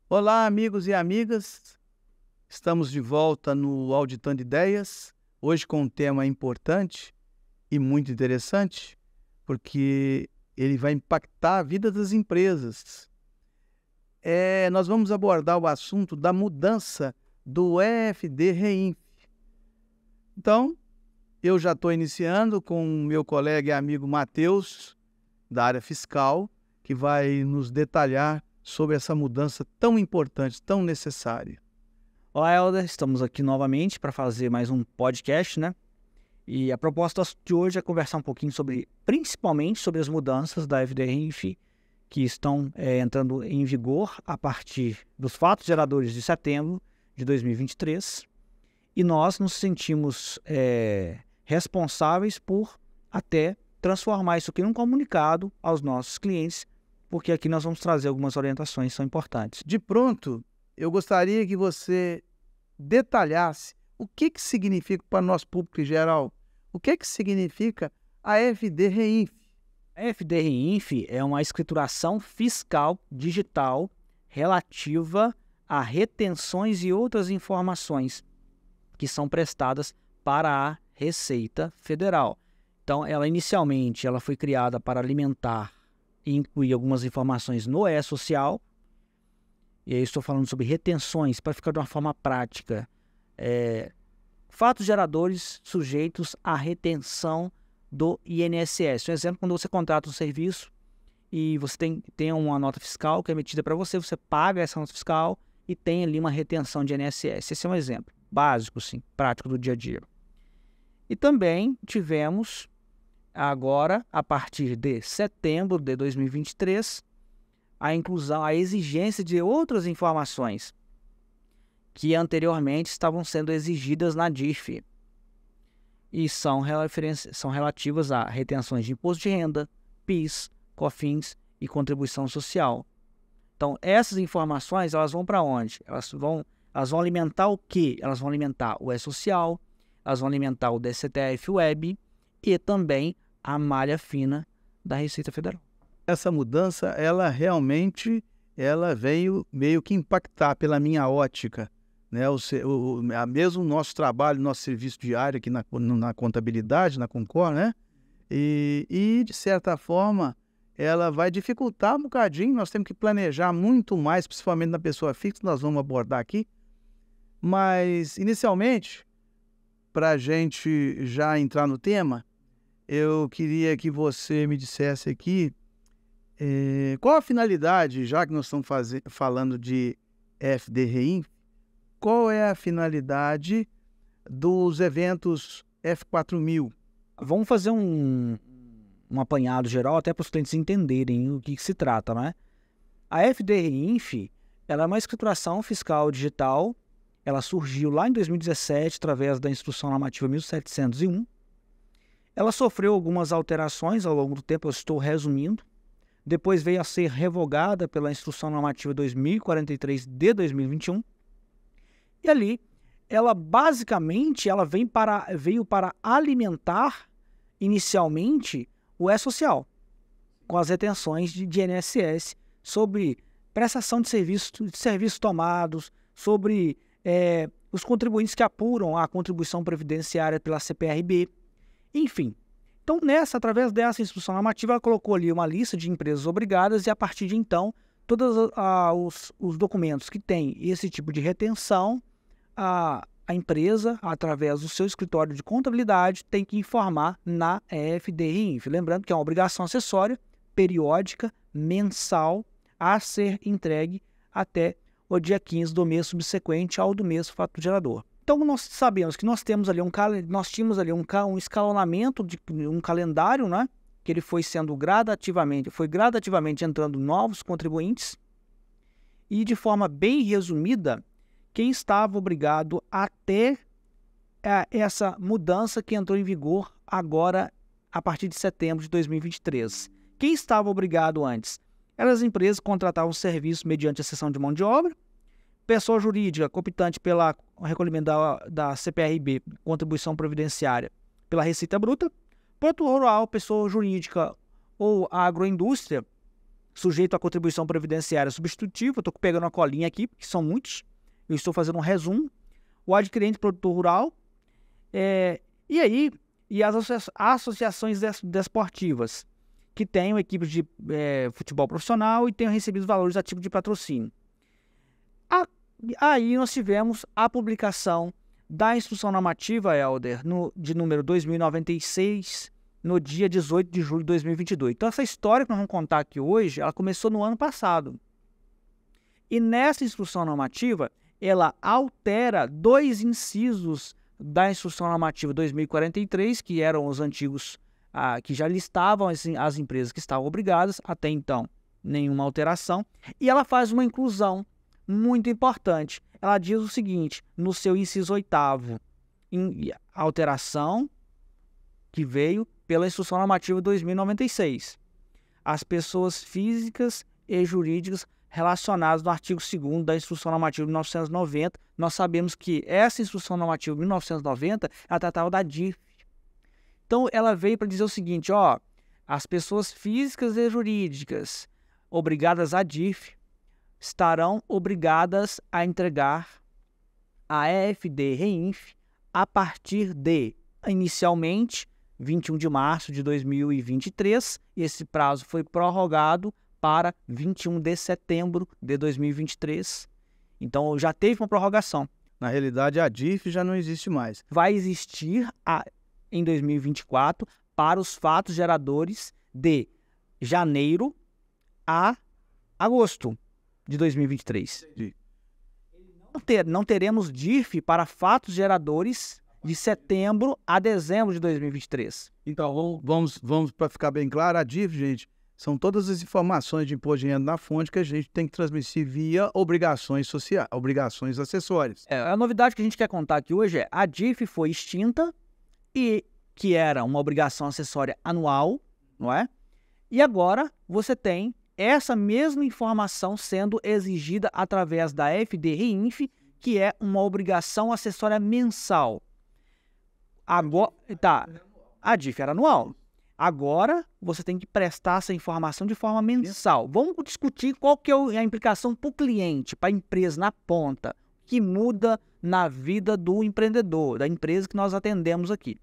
Olá, amigos e amigas. Estamos de volta no Auditando Ideias, hoje com um tema importante e muito interessante, porque ele vai impactar a vida das empresas. Nós vamos abordar o assunto da mudança do EFD-REINF. Então, eu já estou iniciando com o meu colega e amigo Matheus, da área fiscal, que vai nos detalhar sobre essa mudança tão importante, tão necessária. Olá, Helder, estamos aqui novamente para fazer mais um podcast, né? E a proposta de hoje é conversar um pouquinho principalmente sobre as mudanças da EFD-REINF que estão entrando em vigor a partir dos fatos geradores de setembro de 2023. E nós nos sentimos responsáveis por até transformar isso aqui num comunicado aos nossos clientes, porque aqui nós vamos trazer algumas orientações que são importantes. De pronto, eu gostaria que você detalhasse o que significa para o nosso público em geral, o que significa a EFD-REINF. A EFD-REINF é uma escrituração fiscal digital relativa a retenções e outras informações que são prestadas para a Receita Federal. Então, inicialmente ela foi criada para alimentar e incluir algumas informações no E-Social. E aí estou falando sobre retenções, para ficar de uma forma prática. Fatos geradores sujeitos à retenção do INSS. Um exemplo, quando você contrata um serviço e você tem uma nota fiscal que é emitida para você, você paga essa nota fiscal e tem ali uma retenção de INSS. Esse é um exemplo básico, sim, prático do dia a dia. E também tivemos agora, a partir de setembro de 2023, a inclusão, a exigência de outras informações que anteriormente estavam sendo exigidas na DIF e são relativas a retenções de imposto de renda, PIS, COFINS e contribuição social. Então, essas informações, elas vão para onde? Elas vão alimentar o quê? Elas vão alimentar o E-Social, elas vão alimentar o DCTF Web e também a malha fina da Receita Federal. Essa mudança, ela realmente veio meio que impactar pela minha ótica, né? Mesmo o nosso trabalho, nosso serviço diário aqui na contabilidade, na Concor, né? E, de certa forma, ela vai dificultar um bocadinho, nós temos que planejar muito mais, principalmente na pessoa fixa, nós vamos abordar aqui. Mas, inicialmente, para a gente já entrar no tema, eu queria que você me dissesse aqui qual a finalidade, já que nós estamos falando de EFD-REINF, qual é a finalidade dos eventos F4000? Vamos fazer um apanhado geral, até para os clientes entenderem o que se trata, né? A EFD-REINF, ela é uma escrituração fiscal digital, ela surgiu lá em 2017 através da Instrução Normativa 1701. Ela sofreu algumas alterações ao longo do tempo, eu estou resumindo. Depois veio a ser revogada pela Instrução Normativa 2043 de 2021. E ali, ela basicamente veio para alimentar inicialmente o E-Social, com as retenções de INSS sobre prestação de serviços tomados, sobre os contribuintes que apuram a contribuição previdenciária pela CPRB, enfim. Então, através dessa instrução normativa, ela colocou ali uma lista de empresas obrigadas e, a partir de então, todos os documentos que têm esse tipo de retenção, a empresa, através do seu escritório de contabilidade, tem que informar na EFD-REINF. Lembrando que é uma obrigação acessória, periódica, mensal, a ser entregue até o dia 15 do mês subsequente ao do mês fato gerador. Então, nós sabemos que nós tínhamos ali um escalonamento, um calendário, né? Que ele foi gradativamente entrando novos contribuintes e, de forma bem resumida, quem estava obrigado a ter essa mudança que entrou em vigor agora a partir de setembro de 2023. Quem estava obrigado antes? Eram as empresas que contratavam serviço mediante a cessão de mão de obra, pessoa jurídica competente pela recolhimento da CPRB, contribuição previdenciária, pela Receita Bruta, produtor rural, pessoa jurídica ou a agroindústria, sujeito à contribuição previdenciária substitutiva, estou pegando uma colinha aqui, porque são muitos, eu estou fazendo um resumo, o adquirente produtor rural, e as associações desportivas, que tenham equipes de futebol profissional e tenham recebido valores ativos de patrocínio. Aí nós tivemos a publicação da Instrução Normativa, Helder, de número 2096, no dia 18 de julho de 2022. Então, essa história que nós vamos contar aqui hoje, ela começou no ano passado. E nessa Instrução Normativa, ela altera 2 incisos da Instrução Normativa 2043, que eram os antigos, que já listavam as empresas que estavam obrigadas, até então nenhuma alteração, e ela faz uma inclusão muito importante. Ela diz o seguinte, no seu inciso 8º, alteração que veio pela Instrução Normativa 2096. As pessoas físicas e jurídicas relacionadas no artigo 2º da Instrução Normativa de 1990, nós sabemos que essa Instrução Normativa de 1990, ela tratava da DIF. Então, ela veio para dizer o seguinte, as pessoas físicas e jurídicas obrigadas à DIF estarão obrigadas a entregar a EFD-REINF a partir de, inicialmente, 21 de março de 2023, e esse prazo foi prorrogado para 21 de setembro de 2023. Então, já teve uma prorrogação. Na realidade, a DIF já não existe mais. Vai existir em 2024 para os fatos geradores de janeiro a agosto de 2023. Entendi. Não teremos DIF para fatos geradores de setembro a dezembro de 2023. Então, vamos para ficar bem claro, a DIF, gente, são todas as informações de imposto de renda na fonte que a gente tem que transmitir via obrigações sociais, obrigações acessórias. A novidade que a gente quer contar aqui hoje a DIF foi extinta, e que era uma obrigação acessória anual, não é? E agora você tem essa mesma informação sendo exigida através da EFD-REINF, que é uma obrigação acessória mensal. Agora, a DIF era anual. Agora, você tem que prestar essa informação de forma mensal. Vamos discutir qual que é a implicação para o cliente, para a empresa na ponta, que muda na vida do empreendedor, da empresa que nós atendemos aqui.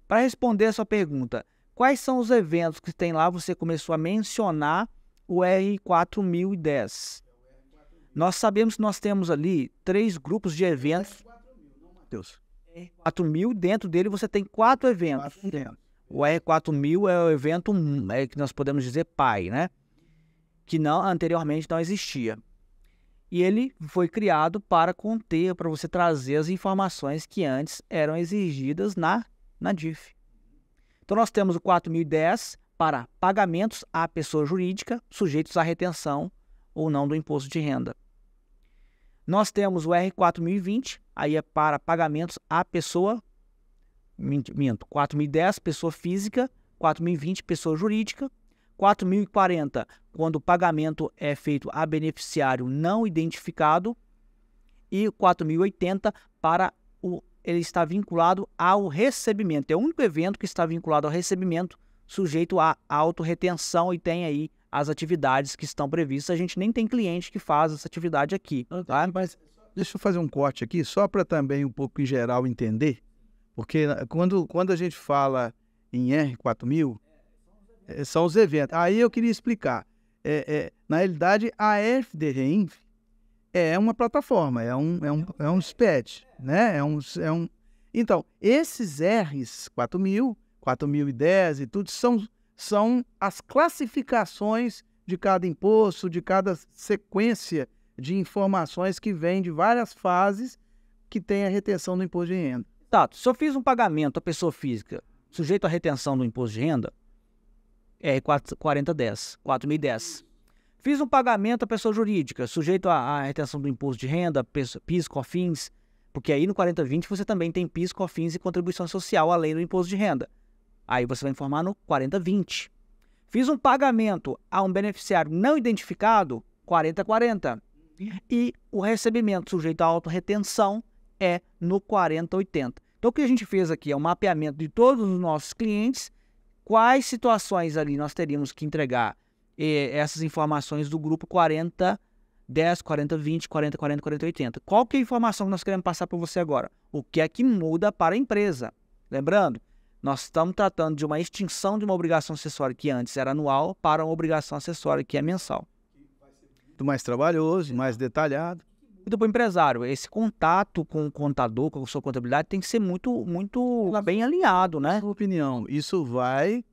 Para responder a sua pergunta, quais são os eventos que tem lá? Você começou a mencionar o R4010. Nós sabemos que nós temos ali 3 grupos de eventos. R4000, dentro dele você tem 4 eventos. O R4000 é o evento que nós podemos dizer pai, né? Que anteriormente não existia. E ele foi criado para conter, para você trazer as informações que antes eram exigidas na DIF. Então nós temos o 4010 para pagamentos à pessoa jurídica sujeitos à retenção ou não do imposto de renda. Nós temos o R4020, aí é para pagamentos à pessoa, 4010, pessoa física, 4020, pessoa jurídica, 4040, quando o pagamento é feito a beneficiário não identificado, e 4080 para ele está vinculado ao recebimento. É o único evento que está vinculado ao recebimento, sujeito à autorretenção, e tem aí as atividades que estão previstas. A gente nem tem cliente que faz essa atividade aqui. Tá? Mas deixa eu fazer um corte aqui, só para também um pouco em geral entender, porque quando a gente fala em R4000, são os eventos. Aí eu queria explicar. Na realidade, a EFD-REINF é uma plataforma, é um SPED, né? Então, esses Rs 4000, 4010 e tudo são as classificações de cada imposto, de cada sequência de informações que vem de várias fases que tem a retenção do imposto de renda. Exato. Se eu fiz um pagamento à pessoa física sujeito à retenção do imposto de renda, é 4010. Fiz um pagamento à pessoa jurídica sujeito à retenção do imposto de renda, PIS, COFINS, porque aí no 4020 você também tem PIS, COFINS e contribuição social além do imposto de renda. Aí você vai informar no 4020. Fiz um pagamento a um beneficiário não identificado, 4040. E o recebimento sujeito à autorretenção é no 4080. Então o que a gente fez aqui é um mapeamento de todos os nossos clientes quais situações ali nós teríamos que entregar essas informações do grupo 40, 10, 40, 20, 40, 40, 40, 80. Qual que é a informação que nós queremos passar para você agora? O que é que muda para a empresa? Lembrando, nós estamos tratando de uma extinção de uma obrigação acessória que antes era anual para uma obrigação acessória que é mensal. Muito mais trabalhoso, mais detalhado. Então, para o empresário, esse contato com o contador, com a sua contabilidade, tem que ser muito bem alinhado, né? Na sua opinião, isso vai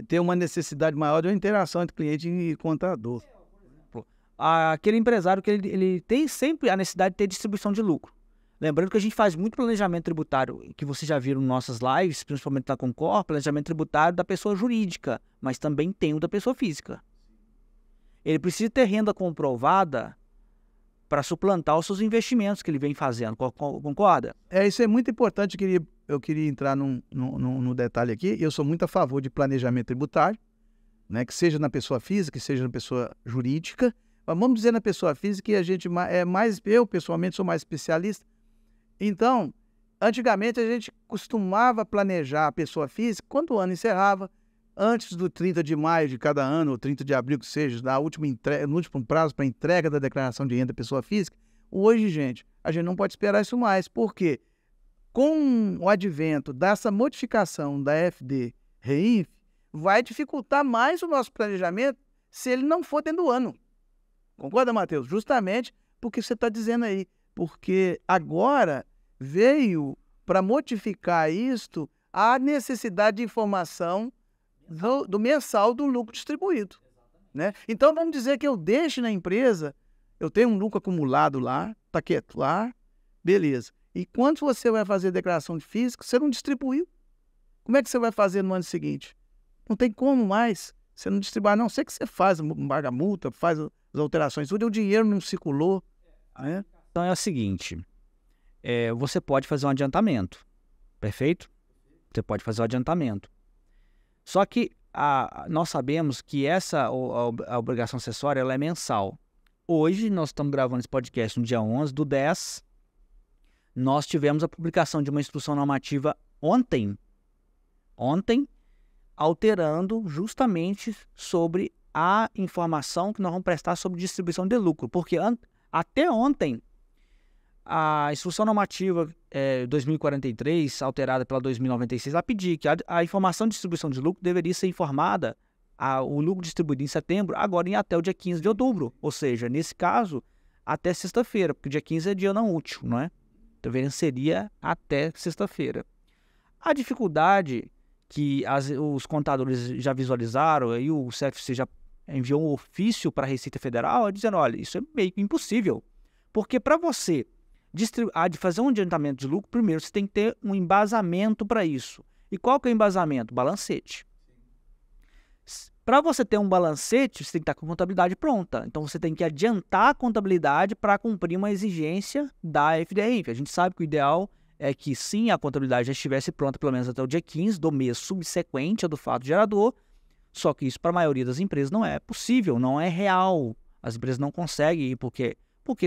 ter uma necessidade maior de uma interação entre cliente e contador. Aquele empresário que ele tem sempre a necessidade de ter distribuição de lucro. Lembrando que a gente faz muito planejamento tributário, que vocês já viram em nossas lives, principalmente na Concor, planejamento tributário da pessoa jurídica, mas também tem o da pessoa física. Ele precisa ter renda comprovada para suplantar os seus investimentos que ele vem fazendo, concorda? Isso é muito importante, eu queria entrar no detalhe aqui. Eu sou muito a favor de planejamento tributário, né, que seja na pessoa física, que seja na pessoa jurídica. Mas vamos dizer na pessoa física que a gente eu pessoalmente sou mais especialista. Então, antigamente a gente costumava planejar a pessoa física quando o ano encerrava, antes do 30 de maio de cada ano, ou 30 de abril, que seja, no último prazo para entrega da declaração de renda da pessoa física. Hoje, gente, a gente não pode esperar isso mais. Por quê? Com o advento dessa modificação da FD-REINF, vai dificultar mais o nosso planejamento se ele não for dentro do ano. Concorda, Matheus? Justamente porque você está dizendo aí. Porque agora veio para modificar isto a necessidade de informação do mensal do lucro distribuído, né? Então, vamos dizer que eu deixo na empresa, eu tenho um lucro acumulado lá, está quieto lá, beleza. E quando você vai fazer a declaração de físico, você não distribuiu. Como é que você vai fazer no ano seguinte? Não tem como mais. Você não distribui, a não ser que você paga a multa, faz as alterações, tudo, e o dinheiro não circulou. Né? Então é o seguinte, você pode fazer um adiantamento, perfeito? Você pode fazer um adiantamento. Só que nós sabemos que a obrigação acessória ela é mensal. Hoje, nós estamos gravando esse podcast no dia 11/10. Nós tivemos a publicação de uma instrução normativa ontem, alterando justamente sobre a informação que nós vamos prestar sobre distribuição de lucro. Porque até ontem, a instrução normativa 2043, alterada pela 2096, ela pedia que a informação de distribuição de lucro deveria ser informada, o lucro distribuído em setembro, agora até o dia 15 de outubro. Ou seja, nesse caso, até sexta-feira, porque o dia 15 é dia não útil, não é? Então, seria até sexta-feira. A dificuldade que os contadores já visualizaram, e o CFC já enviou um ofício para a Receita Federal, dizendo, olha, isso é meio que impossível. Porque para você de fazer um adiantamento de lucro, primeiro você tem que ter um embasamento para isso. E qual que é o embasamento? Balancete. Para você ter um balancete, você tem que estar com a contabilidade pronta. Então você tem que adiantar a contabilidade para cumprir uma exigência da FDRINF. A gente sabe que o ideal é que sim, a contabilidade já estivesse pronta pelo menos até o dia 15 do mês subsequente ao do fato gerador, só que isso para a maioria das empresas não é possível, não é real. As empresas não conseguem, porque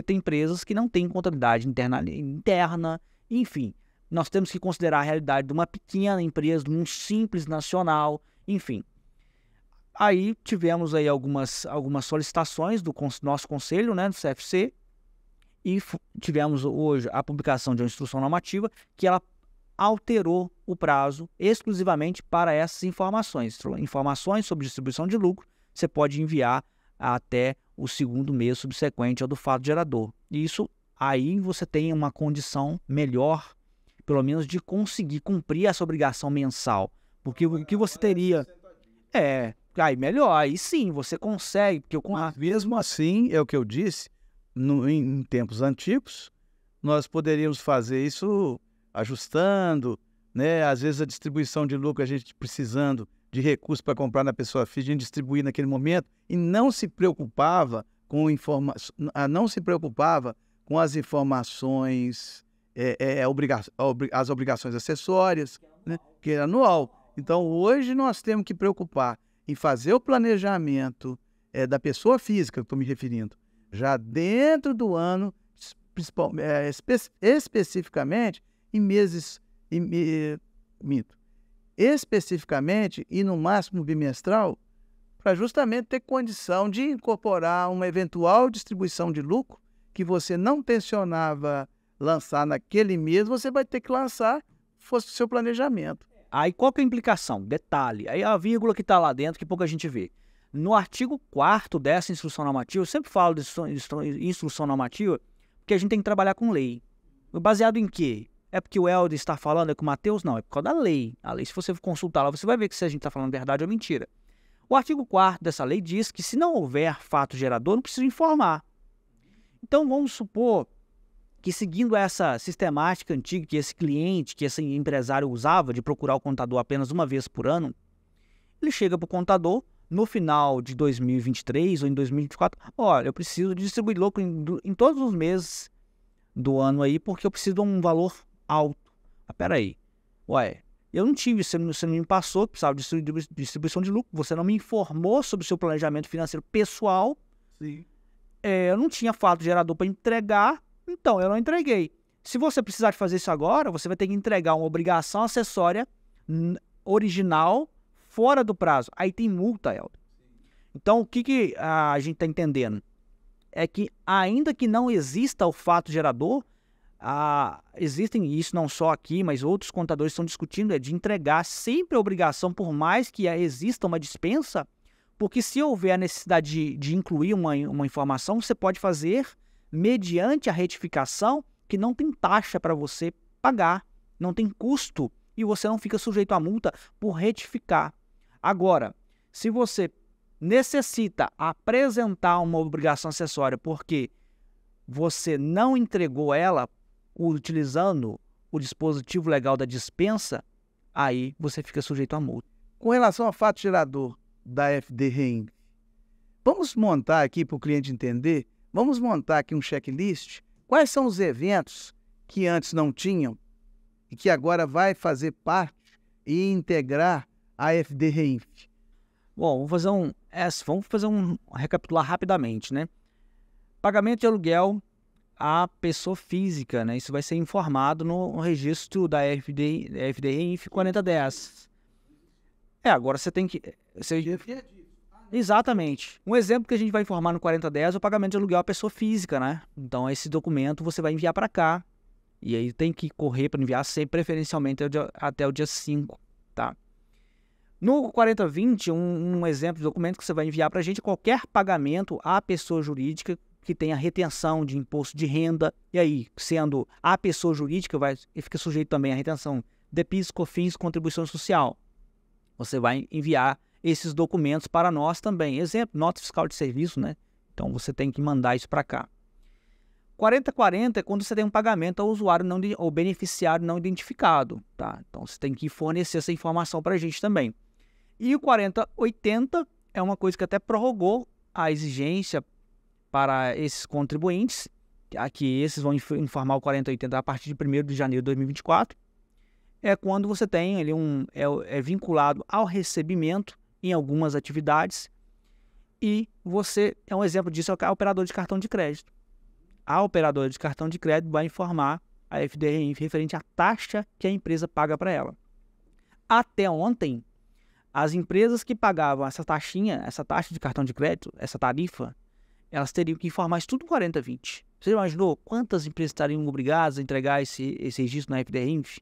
tem empresas que não têm contabilidade interna, enfim. Nós temos que considerar a realidade de uma pequena empresa, de um simples nacional, enfim. Aí tivemos aí algumas solicitações do nosso conselho, né, do CFC, e tivemos hoje a publicação de uma instrução normativa que ela alterou o prazo exclusivamente para essas informações. Informações sobre distribuição de lucro, você pode enviar até o segundo mês subsequente ao do fato gerador. Isso aí você tem uma condição melhor, pelo menos, de conseguir cumprir essa obrigação mensal. Porque o que você teria... aí melhor, aí sim, você consegue. Porque mesmo assim, é o que eu disse, em tempos antigos, nós poderíamos fazer isso ajustando, né? Às vezes a distribuição de lucro, a gente precisando de recursos para comprar na pessoa física, a gente distribuir naquele momento e não se preocupava com as informações, as obrigações acessórias, né? Que é anual. Então, hoje nós temos que preocupar em fazer o planejamento da pessoa física, que estou me referindo, já dentro do ano, especificamente em meses... especificamente e no máximo bimestral, para justamente ter condição de incorporar uma eventual distribuição de lucro que você não tensionava lançar naquele mês, você vai ter que lançar, fosse o seu planejamento. Aí qual que é a implicação? Detalhe, aí a vírgula que está lá dentro que pouca gente vê. No artigo 4º dessa instrução normativa, eu sempre falo de instrução normativa, porque a gente tem que trabalhar com lei. Baseado em quê? É porque o Helder está falando, é com o Matheus? Não, é por causa da lei. A lei, se você consultar lá, você vai ver que se a gente está falando verdade ou mentira. O artigo 4º dessa lei diz que se não houver fato gerador, não precisa informar. Então vamos supor que, seguindo essa sistemática antiga que esse cliente, que esse empresário usava de procurar o contador apenas uma vez por ano, ele chega para o contador no final de 2023 ou em 2024, olha, eu preciso distribuir lucro em todos os meses do ano aí, porque eu preciso de um valor alto. Ah, peraí, ué, eu não tive, você não me passou que precisava de distribuição de lucro, você não me informou sobre o seu planejamento financeiro pessoal. Sim. Eu não tinha fato gerador para entregar, então eu não entreguei. Se você precisar de fazer isso agora, você vai ter que entregar uma obrigação acessória original fora do prazo. Aí tem multa, Helder. Então, o que a gente está entendendo? É que, ainda que não exista o fato gerador, existem, isso não só aqui, mas outros contadores estão discutindo, é de entregar sempre a obrigação, por mais que exista uma dispensa, porque se houver a necessidade de incluir uma informação, você pode fazer mediante a retificação, que não tem taxa para você pagar, não tem custo, e você não fica sujeito à multa por retificar. Agora, se você necessita apresentar uma obrigação acessória porque você não entregou ela utilizando o dispositivo legal da dispensa, aí você fica sujeito à multa. Com relação ao fato gerador da FD-REINF, vamos montar aqui para o cliente entender, vamos montar aqui um checklist, quais são os eventos que antes não tinham e que agora vai fazer parte e integrar a FD-REINF. Bom, vamos fazer um recapitular rapidamente, né? Pagamento de aluguel à pessoa física, né? Isso vai ser informado no registro da FD-REINF 4010. Agora você tem que... Exatamente. Um exemplo que a gente vai informar no 4010 é o pagamento de aluguel à pessoa física, né? Então, esse documento você vai enviar para cá. E aí tem que correr para enviar sempre, preferencialmente até o dia 5, tá? No 4020, um exemplo de documento que você vai enviar para a gente é qualquer pagamento à pessoa jurídica que tenha retenção de imposto de renda. E aí, sendo a pessoa jurídica, fica sujeito também à retenção de PIS, COFINS, contribuição social. Você vai enviar esses documentos para nós também. Exemplo, nota fiscal de serviço, né? Então, você tem que mandar isso para cá. 4040 é quando você tem um pagamento ao usuário ou beneficiário não identificado, tá? Então, você tem que fornecer essa informação para a gente também. E o 4080 é uma coisa que até prorrogou a exigência para esses contribuintes, aqui esses vão informar o 4080 a partir de 1º de janeiro de 2024, é quando você tem ali é vinculado ao recebimento em algumas atividades, e você, é um exemplo disso, é o operador de cartão de crédito. A operadora de cartão de crédito vai informar a FD-REINF referente à taxa que a empresa paga para ela. Até ontem, as empresas que pagavam essa taxa de cartão de crédito, essa tarifa, elas teriam que informar isso tudo no 4020. Você imaginou quantas empresas estariam obrigadas a entregar esse registro na FD-REINF?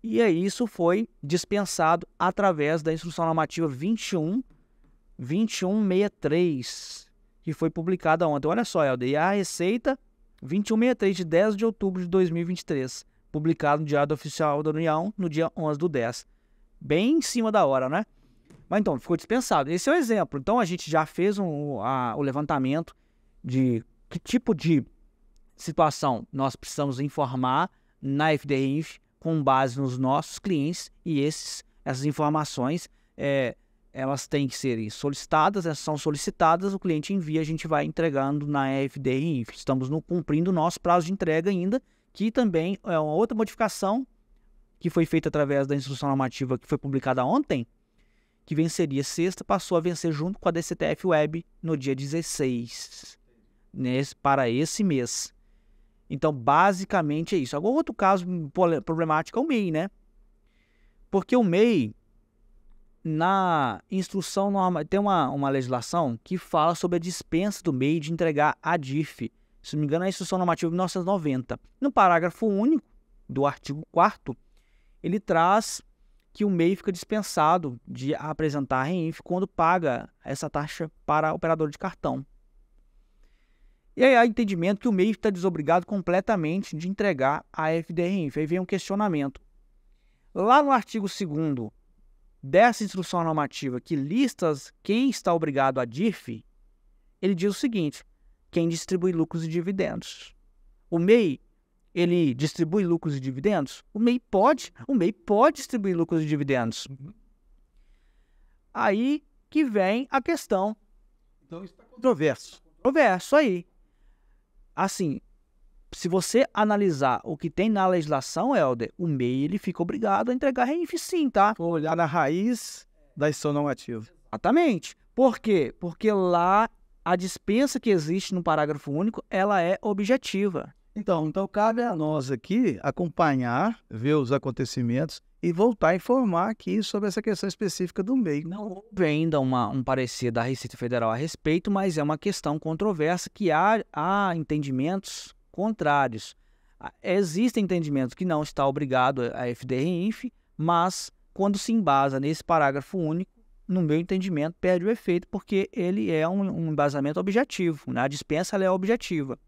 E aí isso foi dispensado através da instrução normativa 2163, que foi publicada ontem. Olha só, Helder, e a Receita 2163, de 10 de outubro de 2023, publicado no Diário Oficial da União no dia 11/10. Bem em cima da hora, né? Mas então, ficou dispensado. Esse é o exemplo. Então, a gente já fez o levantamento de que tipo de situação nós precisamos informar na FD-REINF com base nos nossos clientes, e essas informações, elas têm que ser solicitadas, elas são solicitadas, o cliente envia, a gente vai entregando na FD-REINF. Estamos cumprindo o nosso prazo de entrega ainda, que também é uma outra modificação que foi feita através da instrução normativa que foi publicada ontem, que venceria sexta, passou a vencer junto com a DCTF Web no dia 16, para esse mês. Então, basicamente é isso. Agora, outro caso problemático é o MEI, né? Porque o MEI, na instrução normal, tem uma legislação que fala sobre a dispensa do MEI de entregar a DIRF. Se não me engano, é a instrução normativa de 1990. No parágrafo único do artigo 4º, ele traz que o MEI fica dispensado de apresentar a REINF quando paga essa taxa para operador de cartão. E aí há entendimento que o MEI está desobrigado completamente de entregar a FDRINF. Aí vem um questionamento. Lá no artigo 2º dessa instrução normativa que lista quem está obrigado a DIRF, ele diz o seguinte: quem distribui lucros e dividendos. O MEI, ele distribui lucros e dividendos? O MEI pode distribuir lucros e dividendos. Aí que vem a questão. Então isso está controverso. Controverso aí. Assim, se você analisar o que tem na legislação, Helder, o MEI ele fica obrigado a entregar REINF sim, tá? Vou olhar na raiz da instrução normativa. Exatamente. Por quê? Porque lá a dispensa que existe no parágrafo único, ela é objetiva. Então cabe a nós aqui acompanhar, ver os acontecimentos e voltar a informar aqui sobre essa questão específica do MEI. Não houve ainda um parecer da Receita Federal a respeito, mas é uma questão controversa que há entendimentos contrários. Existem entendimentos que não está obrigado a FDRINF, mas quando se embasa nesse parágrafo único, no meu entendimento, perde o efeito, porque ele é um embasamento objetivo, né? A dispensa ela é objetiva.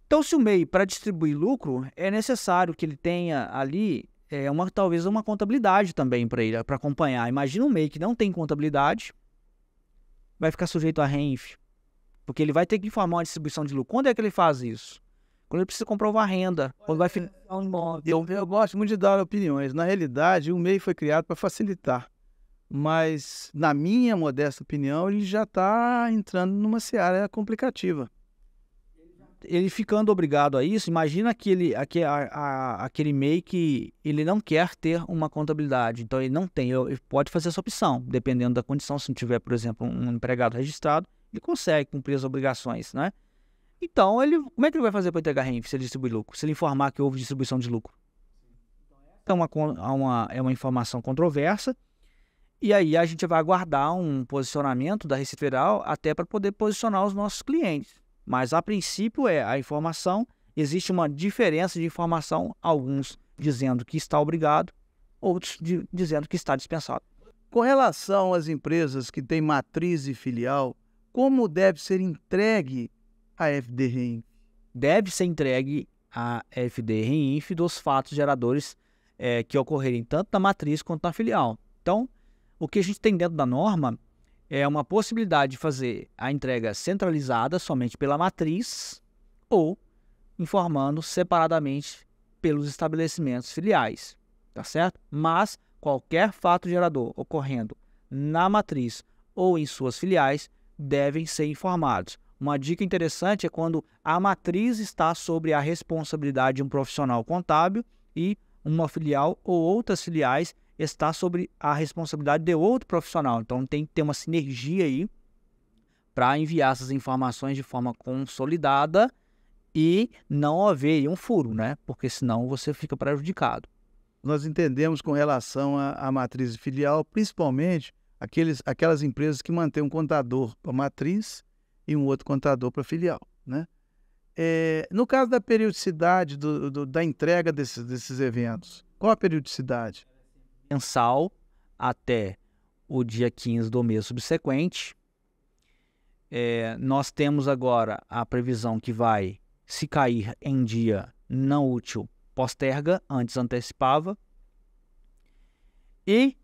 Então, se o MEI, para distribuir lucro, é necessário que ele tenha ali talvez uma contabilidade também para ele, para acompanhar. Imagina um MEI que não tem contabilidade, vai ficar sujeito a REINF, porque ele vai ter que informar uma distribuição de lucro. Quando é que ele faz isso? Quando ele precisa comprovar a renda, quando vai financiar um imóvel. Eu gosto muito de dar opiniões. Na realidade, o MEI foi criado para facilitar, mas, na minha modesta opinião, ele já está entrando numa seara complicativa. Ele ficando obrigado a isso, imagina aquele MEI que ele não quer ter uma contabilidade, então ele não tem, ele pode fazer essa opção, dependendo da condição. Se não tiver, por exemplo, um empregado registrado, ele consegue cumprir as obrigações, né? Então, como é que ele vai fazer para entregar REINF se ele distribuir lucro, se ele informar que houve distribuição de lucro? Então, é uma informação controversa, e aí a gente vai aguardar um posicionamento da Receita Federal até para poder posicionar os nossos clientes. Mas, a princípio, a informação, existe uma diferença de informação, alguns dizendo que está obrigado, outros dizendo que está dispensado. Com relação às empresas que têm matriz e filial, como deve ser entregue a FDRINF? Deve ser entregue a FDRINF dos fatos geradores que ocorrerem tanto na matriz quanto na filial. Então, o que a gente tem dentro da norma é uma possibilidade de fazer a entrega centralizada somente pela matriz ou informando separadamente pelos estabelecimentos filiais, tá certo? Mas qualquer fato gerador ocorrendo na matriz ou em suas filiais devem ser informados. Uma dica interessante é quando a matriz está sobre a responsabilidade de um profissional contábil e uma filial ou outras filiais está sobre a responsabilidade de outro profissional. Então, tem que ter uma sinergia aí para enviar essas informações de forma consolidada e não haver um furo, né? Porque senão você fica prejudicado. Nós entendemos com relação à matriz e filial, principalmente aquelas empresas que mantêm um contador para a matriz e um outro contador para a filial, né? No caso da periodicidade da entrega desses eventos, qual a periodicidade? Mensal até o dia 15 do mês subsequente. Nós temos agora a previsão que vai, se cair em dia não útil, posterga, antes antecipava. E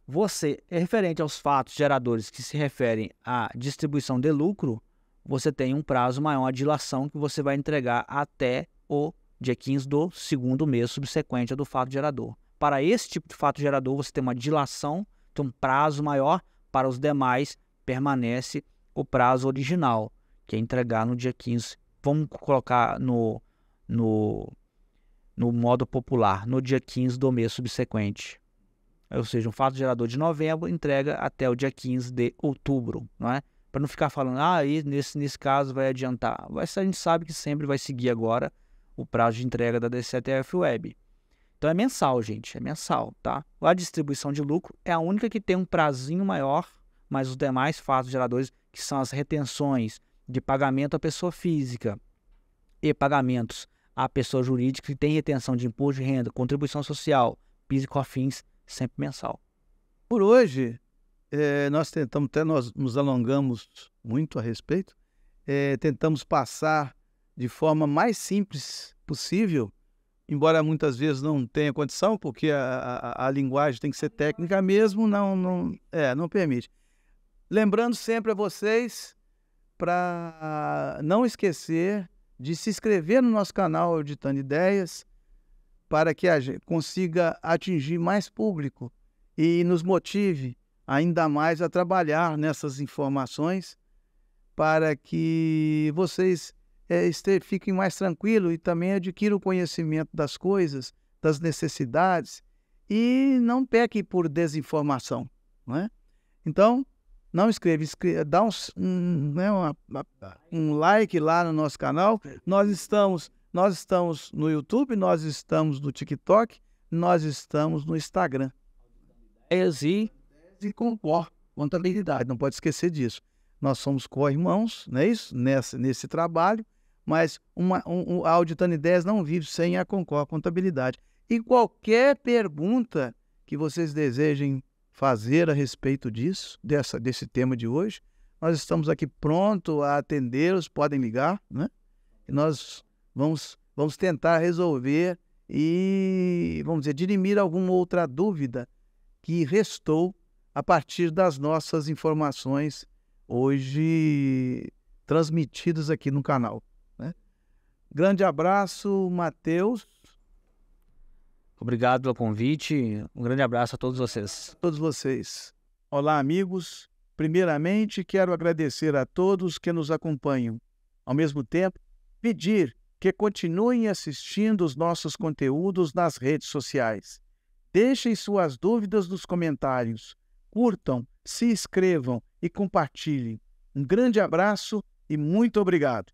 você, referente aos fatos geradores que se referem à distribuição de lucro, você tem um prazo maior de dilação que você vai entregar até o dia 15 do segundo mês subsequente ao do fato gerador. Para esse tipo de fato gerador, você tem uma dilação, tem um prazo maior. Para os demais, permanece o prazo original, que é entregar no dia 15. Vamos colocar no modo popular, no dia 15 do mês subsequente. Ou seja, um fato gerador de novembro entrega até o dia 15 de outubro, não é? Para não ficar falando, nesse caso vai adiantar. A gente sabe que sempre vai seguir agora o prazo de entrega da D7F Web. Então é mensal, gente, é mensal, tá? A distribuição de lucro é a única que tem um prazinho maior, mas os demais fatos geradores, que são as retenções de pagamento à pessoa física e pagamentos à pessoa jurídica, que tem retenção de imposto de renda, contribuição social, PIS e COFINS, sempre mensal. Por hoje, nós tentamos, até nós nos alongamos muito a respeito, tentamos passar de forma mais simples possível, embora muitas vezes não tenha condição, porque a linguagem tem que ser técnica mesmo, não permite. Lembrando sempre a vocês para não esquecer de se inscrever no nosso canal Auditando Ideias, para que a gente consiga atingir mais público e nos motive ainda mais a trabalhar nessas informações, para que vocês fiquem mais tranquilos e também adquiram o conhecimento das coisas, das necessidades, e não pequem por desinformação, não é? Então, não dá um like lá no nosso canal. Nós estamos no YouTube, nós estamos no TikTok, nós estamos no Instagram. E com contabilidade, não pode esquecer disso. Nós somos co-irmãos, não é isso? Nesse trabalho, mas a Auditando Ideias não vive sem a Concor Contabilidade. E qualquer pergunta que vocês desejem fazer a respeito desse tema de hoje, nós estamos aqui prontos a atendê-los, podem ligar, né? E nós vamos tentar resolver e, vamos dizer, dirimir alguma outra dúvida que restou a partir das nossas informações hoje transmitidas aqui no canal, né? Grande abraço, Matheus. Obrigado pelo convite. Um grande abraço a todos vocês. Todos vocês. Olá, amigos. Primeiramente, quero agradecer a todos que nos acompanham. Ao mesmo tempo, pedir que continuem assistindo os nossos conteúdos nas redes sociais. Deixem suas dúvidas nos comentários. Curtam, se inscrevam e compartilhem. Um grande abraço e muito obrigado.